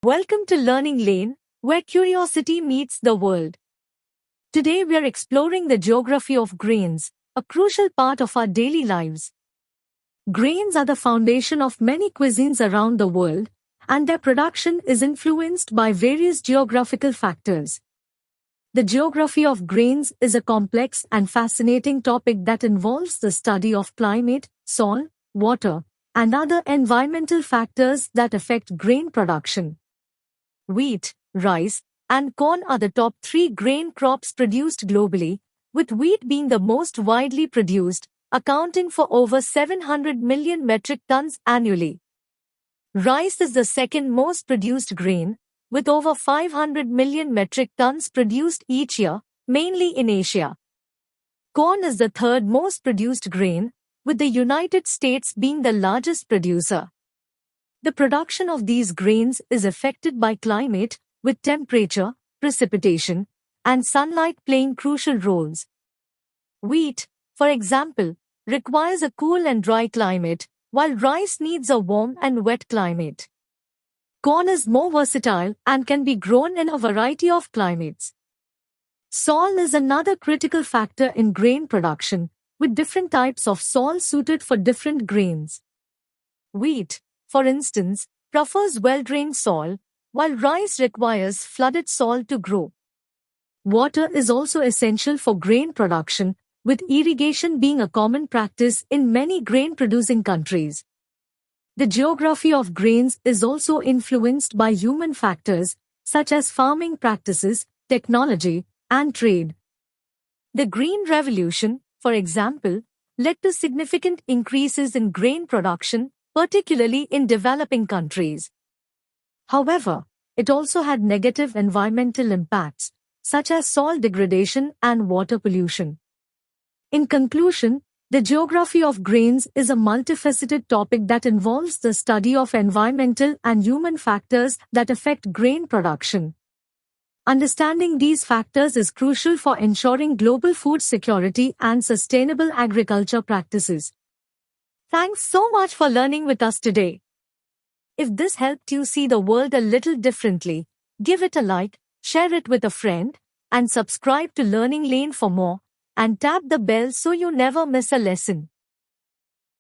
Welcome to Learning Lane, where curiosity meets the world. Today we are exploring the geography of grains, a crucial part of our daily lives. Grains are the foundation of many cuisines around the world, and their production is influenced by various geographical factors. The geography of grains is a complex and fascinating topic that involves the study of climate, soil, water, and other environmental factors that affect grain production. Wheat, rice, and corn are the top three grain crops produced globally, with wheat being the most widely produced, accounting for over 700 million metric tons annually. Rice is the second most produced grain, with over 500 million metric tons produced each year, mainly in Asia. Corn is the third most produced grain, with the United States being the largest producer. The production of these grains is affected by climate, with temperature, precipitation, and sunlight playing crucial roles. Wheat, for example, requires a cool and dry climate, while rice needs a warm and wet climate. Corn is more versatile and can be grown in a variety of climates. Soil is another critical factor in grain production, with different types of soil suited for different grains. Wheat, for instance, prefers well-drained soil, while rice requires flooded soil to grow. Water is also essential for grain production, with irrigation being a common practice in many grain-producing countries. The geography of grains is also influenced by human factors, such as farming practices, technology, and trade. The Green Revolution, for example, led to significant increases in grain production, particularly in developing countries. However, it also had negative environmental impacts, such as soil degradation and water pollution. In conclusion, the geography of grains is a multifaceted topic that involves the study of environmental and human factors that affect grain production. Understanding these factors is crucial for ensuring global food security and sustainable agriculture practices. Thanks so much for learning with us today. If this helped you see the world a little differently, give it a like, share it with a friend, and subscribe to Learning Lane for more, and tap the bell so you never miss a lesson.